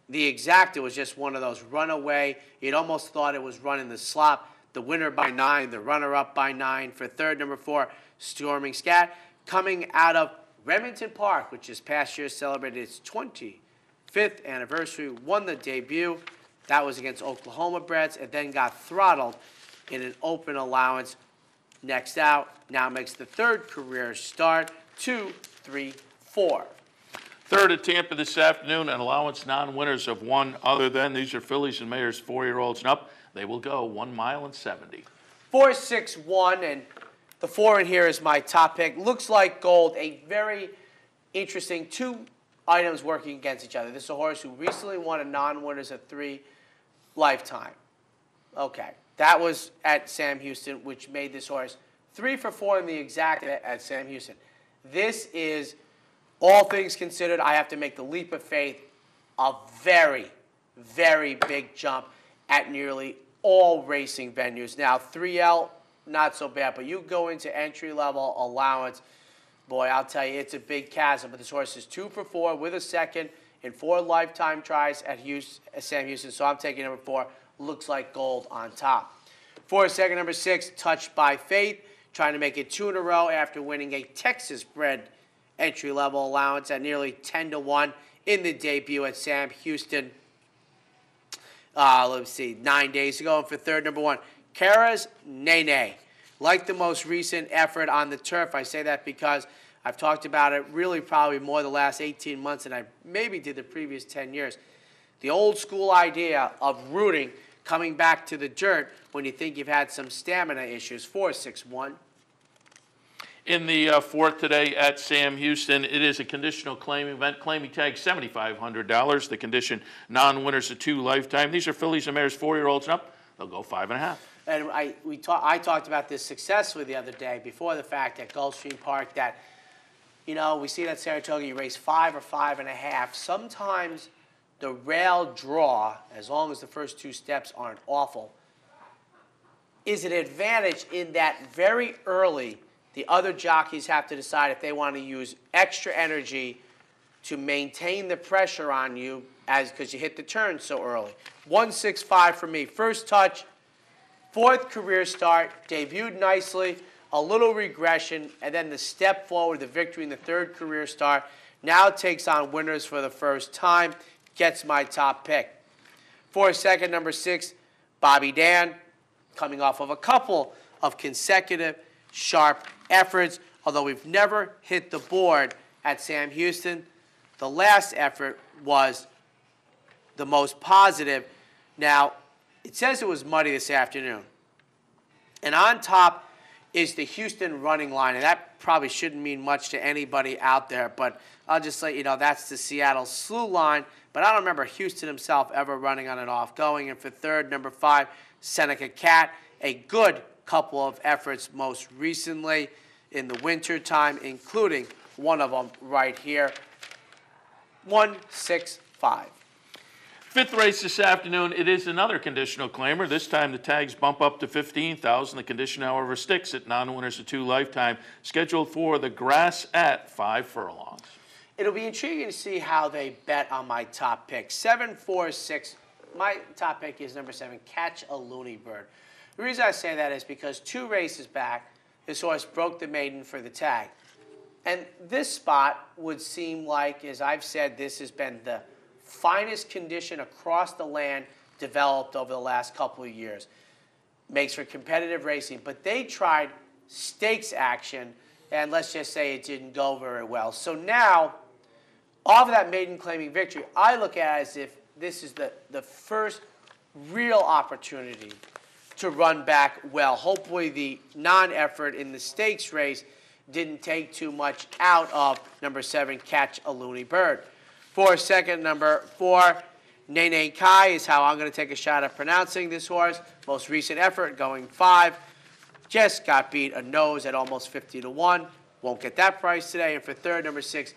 the exacta was just one of those runaway. You'd almost thought it was running the slop. The winner by 9, the runner-up by 9. For third, number 4, Storming Scat. Coming out of Remington Park, which this past year celebrated its 25th anniversary, won the debut. That was against Oklahoma breds, and then got throttled in an open allowance Next out, now makes the third career start, 2, 3, 4. Third at Tampa this afternoon, an allowance non-winners of 1 other than. These are fillies and mares, 4-year-olds and up. They will go 1 mile and 70. 4, 6, 1, and the 4 in here is my top pick. Looks like gold, a very interesting 2 items working against each other. This is a horse who recently won a non-winners of 3 lifetime. Okay, that was at Sam Houston, which made this horse 3 for 4 in the exact at Sam Houston. This is, all things considered, I have to make the leap of faith, a very, very big jump at nearly all racing venues. Now, 3L, not so bad, but you go into entry-level allowance, boy, I'll tell you, it's a big chasm. But this horse is 2 for 4 with a second in 4 lifetime tries at Sam Houston, so I'm taking number 4. Looks like gold on top. For second, number 6, Touched by Faith, trying to make it 2 in a row after winning a Texas-bred entry-level allowance at nearly 10 to 1 in the debut at Sam Houston. Let's see, 9 days ago. And for third, number 1, Kara's Nene. Like the most recent effort on the turf, I say that because I've talked about it really probably more the last 18 months than I maybe did the previous 10 years. The old school idea of rooting coming back to the dirt when you think you've had some stamina issues. 4, 6, 1. In the fourth today at Sam Houston, it is a conditional claim event. Claiming tag $7,500. The condition non-winners of 2 lifetime. These are fillies and mares, 4-year-olds and up. They'll go 5.5. And I talked about this successfully the other day before the fact at Gulfstream Park that, you know, we see that Saratoga, you race 5 or 5.5. Sometimes the rail draw, as long as the first 2 steps aren't awful, is an advantage in that very early the other jockeys have to decide if they want to use extra energy to maintain the pressure on you because you hit the turn so early. 1, 6, 5 for me. First touch, 4th career start, debuted nicely, a little regression, and then the step forward, the victory in the 3rd career start. Now takes on winners for the first time, gets my top pick. For second, number 6, Bobby Dan, coming off of a couple of consecutive sharp efforts, although we've never hit the board at Sam Houston. The last effort was the most positive. Now, it says it was muddy this afternoon. And on top is the Houston running line, and that probably shouldn't mean much to anybody out there, but I'll just let you know that's the Seattle Slew line, but I don't remember Houston himself ever running on an off-going. And for third, number 5, Seneca Cat, a good couple of efforts most recently in the winter time, including one of them right here. 1, 6, 5. Fifth race this afternoon, it is another conditional claimer. This time the tags bump up to $15,000. The condition, however, sticks at non-winners of 2 lifetime, scheduled for the grass at 5 furlongs. It'll be intriguing to see how they bet on my top pick. 7, 4, 6. My top pick is number 7, Catch a Looney Bird. The reason I say that is because 2 races back, this horse broke the maiden for the tag. And this spot would seem like, as I've said, this has been the finest condition across the land developed over the last couple of years. Makes for competitive racing, but they tried stakes action, and let's just say it didn't go very well. So now, off of that maiden claiming victory, I look at it as if this is the first real opportunity to run back well. Hopefully the non-effort in the stakes race didn't take too much out of number 7, Catch a Looney Bird. For second, number 4, Nene Kai is how I'm going to take a shot at pronouncing this horse. Most recent effort, going 5. Just got beat a nose at almost 50 to 1. Won't get that price today. And for third, number 6,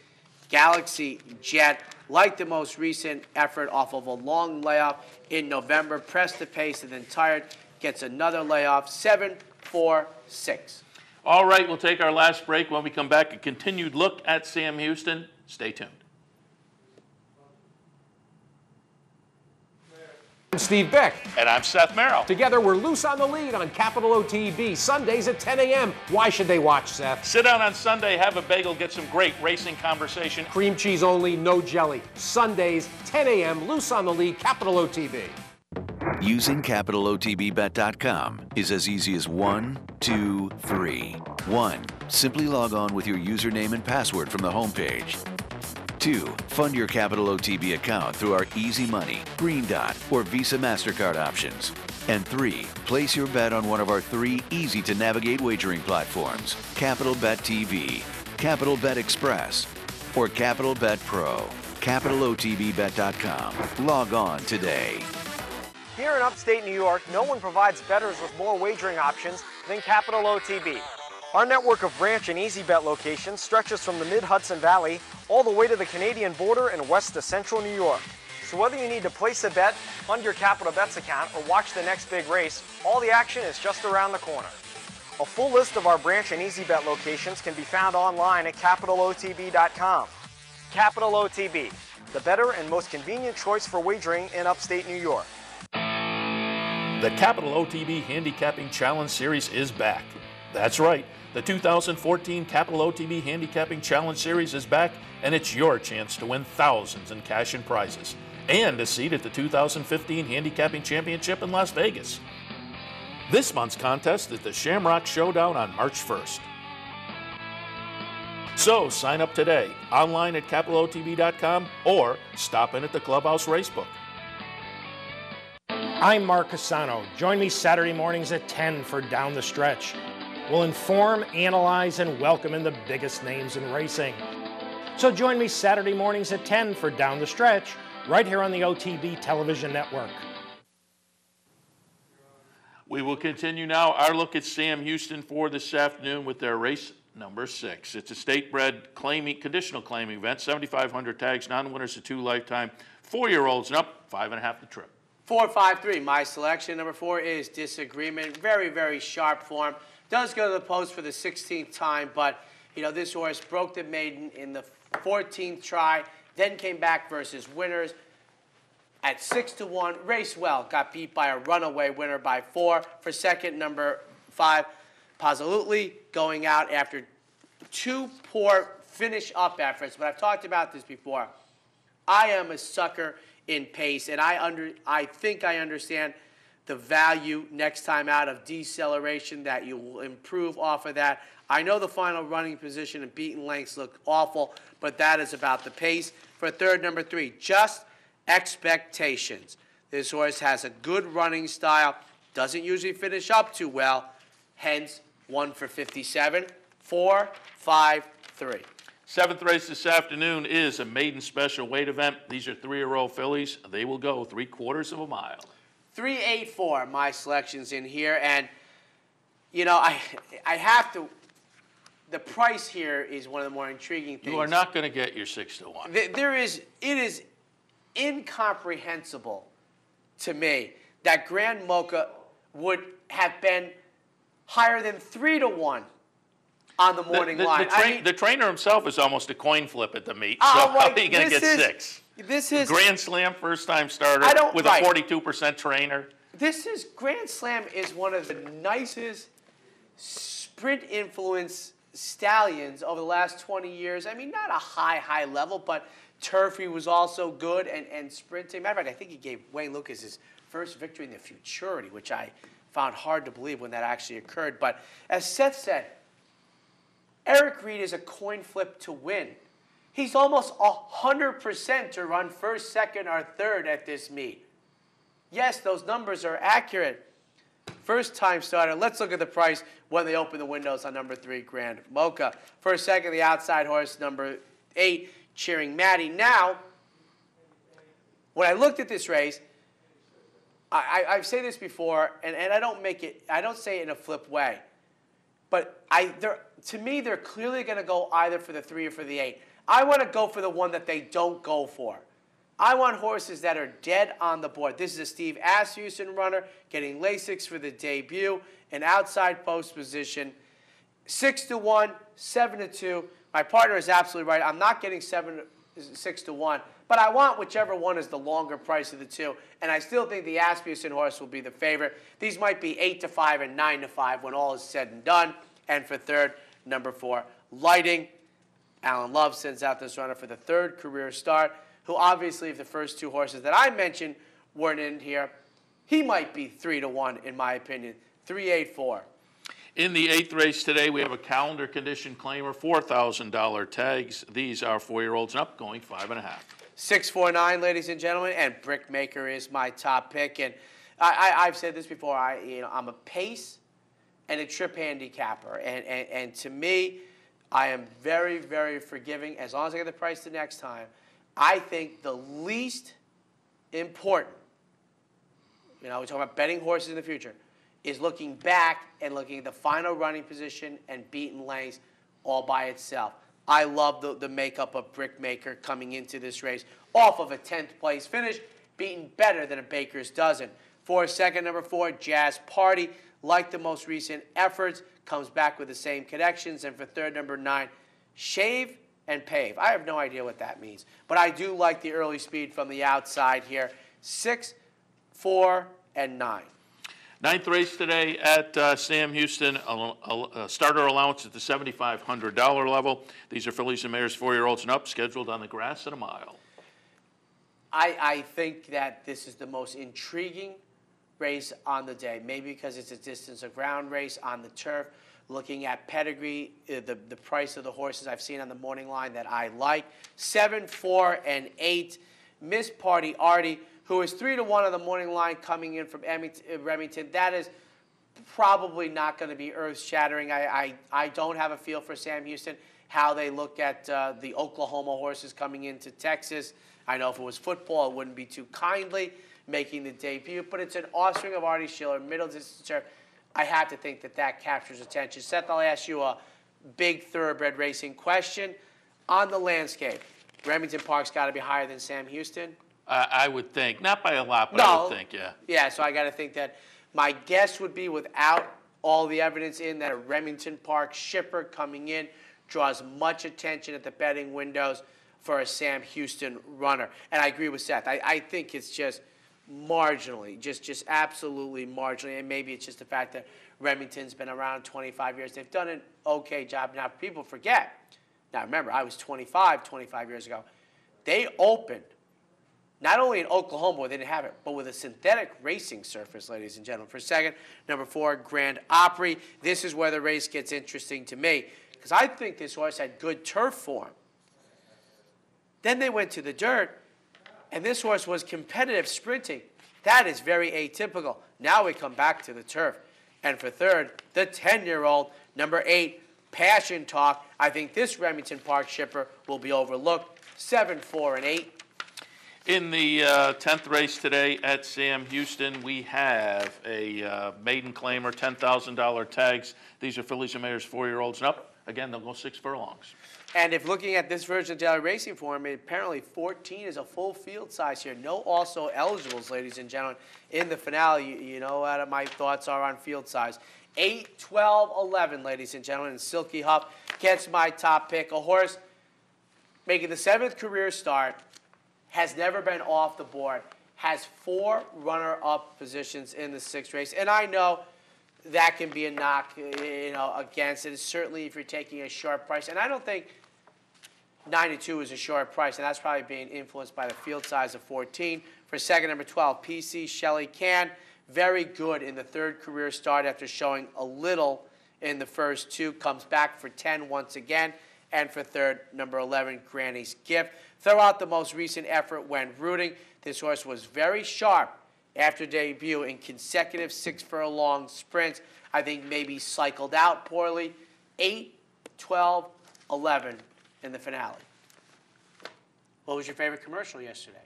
Galaxy Jet. Like the most recent effort off of a long layoff in November. Pressed the pace and then tired. Gets another layoff. 7, 4, 6. All right, we'll take our last break. When we come back, a continued look at Sam Houston. Stay tuned. I'm Steve Beck. And I'm Seth Merrill. Together, we're loose on the lead on Capital OTB, Sundays at 10 a.m. Why should they watch, Seth? Sit down on Sunday, have a bagel, get some great racing conversation. Cream cheese only, no jelly. Sundays, 10 a.m., loose on the lead, Capital OTB. Using CapitalOTBBet.com is as easy as 1, 2, 3. 1. Simply log on with your username and password from the homepage. 2. Fund your Capital OTB account through our Easy Money, Green Dot, or Visa MasterCard options. And 3. Place your bet on one of our 3 easy-to-navigate wagering platforms, Capital Bet TV, Capital Bet Express, or Capital Bet Pro. CapitalOTBBet.com. Log on today. Here in upstate New York, no one provides bettors with more wagering options than Capital OTB. Our network of branch and easy bet locations stretches from the mid-Hudson Valley all the way to the Canadian border and west to central New York. So whether you need to place a bet, fund your Capital Bets account, or watch the next big race, all the action is just around the corner. A full list of our branch and easy bet locations can be found online at CapitalOTB.com. Capital OTB, the better and most convenient choice for wagering in upstate New York. The Capital OTB Handicapping Challenge Series is back. That's right, the 2014 Capital OTB Handicapping Challenge Series is back, and it's your chance to win thousands in cash and prizes, and a seat at the 2015 Handicapping Championship in Las Vegas. This month's contest is the Shamrock Showdown on March 1st. So sign up today, online at CapitalOTB.com, or stop in at the Clubhouse Racebook. I'm Mark Cassano. Join me Saturday mornings at 10 for Down the Stretch. We'll inform, analyze, and welcome in the biggest names in racing. So join me Saturday mornings at 10 for Down the Stretch, right here on the OTB television network. We will continue now our look at Sam Houston for this afternoon with their race number 6. It's a state-bred conditional claiming event, 7,500 tags, non-winners to 2 lifetime, 4-year-olds and up, 5.5 the trip. 4-5-3. My selection. Number 4 is Disagreement. Very, very sharp form. Does go to the post for the 16th time, but this horse broke the maiden in the 14th try, then came back versus winners at 6-1. Raced well. Got beat by a runaway winner by 4. For second, number 5. Pasolutely going out after 2 poor finish-up efforts, but I've talked about this before. I am a sucker in pace, and I think I understand the value next time out of deceleration, that you will improve off of that. I know the final running position and beaten lengths look awful, but that is about the pace. For third, number 3, Just Expectations. This horse has a good running style, doesn't usually finish up too well, hence 1 for 57, 4, 5, 3. 7th race this afternoon is a maiden special weight event. These are 3-year-old fillies. They will go 3/4 of a mile. 3-8-4, my selections in here, and I have to. The price here is one of the more intriguing things. You are not going to get your 6-1. It is incomprehensible to me that Grand Mocha would have been higher than 3-1 on the morning line. The trainer himself is almost a coin flip at the meet. So how are you going to get 6? This is Grand Slam first-time starter with a 42% trainer. Grand Slam is one of the nicest sprint influence stallions over the last 20 years. I mean, not a high level, but Turfy was also good and sprinting. Matter of fact, I think he gave Wayne Lucas his first victory in the Futurity, which I found hard to believe when that actually occurred. But as Seth said, Eric Reed is a coin flip to win. He's almost 100% to run first, second, or third at this meet. Yes, those numbers are accurate. First time starter. Let's look at the price when they open the windows on number 3, Grand Mocha. First, second, the outside horse, number 8, Cheering Maddie. Now, when I looked at this race, I've said this before, and I don't say it in a flip way, but to me, they're clearly going to go either for the 3 or for the 8. I want to go for the one that they don't go for. I want horses that are dead on the board. This is a Steve Asmussen runner getting Lasix for the debut, an outside post position, 6-1, 7-2. My partner is absolutely right. I'm not getting 6-1, but I want whichever one is the longer price of the 2, and I still think the Asmussen horse will be the favorite. These might be 8-5 and 9-5 when all is said and done. And for third, number 4, Lighting. Alan Love sends out this runner for the 3rd career start, who obviously, if the first 2 horses that I mentioned weren't in here, He might be 3-1 in my opinion. 384. In the 8th race today, we have a calendar condition claimer, $4,000 tags. These are 4-year-olds and up, going 5.5. 649, ladies and gentlemen, and Brickmaker is my top pick. And I've said this before. I'm a pace and a trip handicapper, and to me, I am very, very forgiving as long as I get the price the next time. I think the least important, we're talking about betting horses in the future, is looking back and looking at the final running position and beaten lengths all by itself. I love the makeup of Brickmaker coming into this race off of a 10th place finish, beaten better than a baker's dozen. For second, number 4, Jazz Party, like the most recent efforts, comes back with the same connections. And for third, number 9, Shave and Pave. I have no idea what that means, but I do like the early speed from the outside here. 6, 4, and 9. 9th race today at Sam Houston, a starter allowance at the $7,500 level. These are fillies and mares, 4-year-olds and up, scheduled on the grass at a mile. I think that this is the most intriguing race on the day, maybe because it's a distance of ground race on the turf. Looking at pedigree, the price of the horses I've seen on the morning line that I like. 7, 4, and 8. Miss Party Artie, who is 3-1 on the morning line coming in from Remington. That is probably not going to be earth-shattering. I don't have a feel for Sam Houston, how they look at the Oklahoma horses coming into Texas. I know if it was football, it wouldn't be too kindly making the debut, but it's an offspring of Artie Schiller, middle distance turf. I have to think that captures attention. Seth, I'll ask you a big thoroughbred racing question. On the landscape, Remington Park's got to be higher than Sam Houston? I would think. Not by a lot, but I would think, yeah. Yeah, so I got to think that my guess would be, without all the evidence in, that a Remington Park shipper coming in draws much attention at the betting windows for a Sam Houston runner. And I agree with Seth. I think it's just marginally, just absolutely marginally, and maybe it's just the fact that Remington's been around 25 years. They've done an okay job. Now, people forget. Now, remember, I was 25 years ago. They opened not only in Oklahoma where they didn't have it, but with a synthetic racing surface, ladies and gentlemen. For second, number 4, Grand Opry. This is where the race gets interesting to me, because I think this horse had good turf form. Then they went to the dirt, and this horse was competitive sprinting. That is very atypical. Now we come back to the turf. And for third, the 10-year-old, number 8, Passion Talk. I think this Remington Park shipper will be overlooked. 7, 4, and 8. In the 10th race today at Sam Houston, we have a maiden claimer, $10,000 tags. These are fillies and mares, 4-year-olds and up. Again, they'll go 6 furlongs. And if looking at this version of daily racing form, apparently 14 is a full field size here. No also eligibles, ladies and gentlemen, in the finale. You know what my thoughts are on field size. 8, 12, 11, ladies and gentlemen. And Silky Huff gets my top pick. A horse making the 7th career start, has never been off the board, has 4 runner-up positions in the 6th race. And I know that can be a knock, against it. Certainly if you're taking a short price. And I don't think 92 is a short price, and that's probably being influenced by the field size of 14. For second, number 12, PC Shelley Can. Very good in the 3rd career start after showing a little in the first 2. Comes back for 10 once again. And for third, number 11, Granny's Gift. Throughout the most recent effort when rooting, this horse was very sharp after debut in consecutive 6-furlong sprints. I think maybe cycled out poorly. 8, 12, 11 in the finale. What was your favorite commercial yesterday?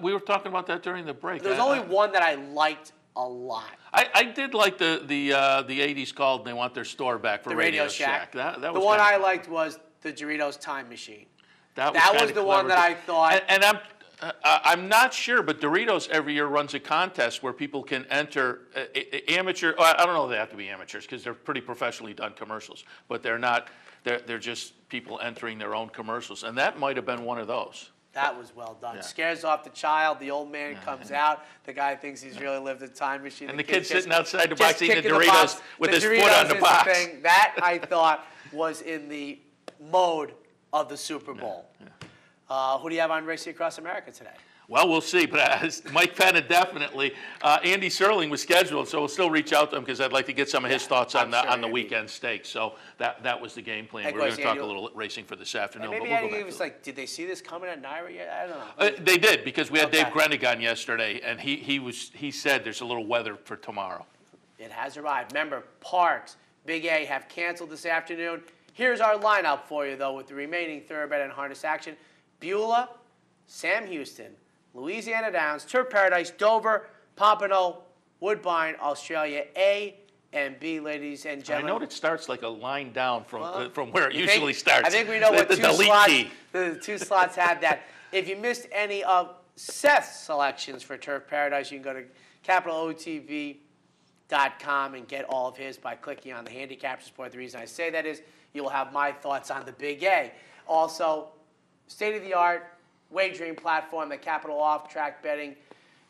We were talking about that during the break. There's only one that I liked a lot. I did like the 80s called and they want their store back for the Radio Shack. That was the one I liked was the Doritos Time Machine. That was the one that I thought. And I'm not sure, but Doritos every year runs a contest where people can enter amateur. I don't know if they have to be amateurs because they're pretty professionally done commercials, but they're not. They're just people entering their own commercials, and that might have been one of those. That was well done. Yeah. Scares off the child. The old man comes out. The guy thinks he's really lived a time machine. And the kid's sitting outside the box eating the Doritos with his Doritos foot on the box. Thing. That, I thought, was in the mode of the Super Bowl. Yeah. Who do you have on Racing Across America today? Well, we'll see, but Mike Penna definitely. Andy Serling was scheduled, so we'll still reach out to him because I'd like to get some of his thoughts on the weekend stakes. So that was the game plan. We're going to talk a little racing for this afternoon. Maybe but we'll Andy was like, did they see this coming at Naira yet? I don't know. They did, because we had Dave Grenig on yesterday, and he said there's a little weather for tomorrow. It has arrived. Remember, Parks, Big A have canceled this afternoon. Here's our lineup for you, though, with the remaining thoroughbred and harness action. Beulah, Sam Houston, Louisiana Downs, Turf Paradise, Dover, Pompano, Woodbine, Australia A and B, ladies and gentlemen. I know it starts like a line down from where it usually starts. I think we know what the two slots have that. If you missed any of Seth's selections for Turf Paradise, you can go to capitalotv.com and get all of his by clicking on the Handicappers Report. The reason I say that is you'll have my thoughts on the Big A. Also, state-of-the-art wagering platform that Capital Off-Track Betting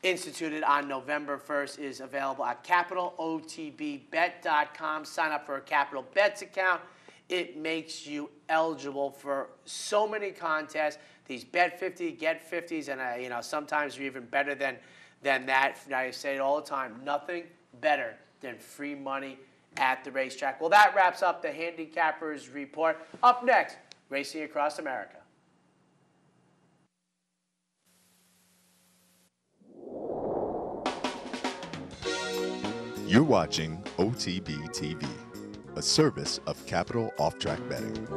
instituted on November 1st is available at capitalotbbet.com. Sign up for a Capital Bets account. It makes you eligible for so many contests. These bet 50, get 50s, and sometimes you're even better than that. I say it all the time. Nothing better than free money at the racetrack. Well, that wraps up the Handicappers Report. Up next, Racing Across America. You're watching OTB TV, a service of Capital Off-Track Betting.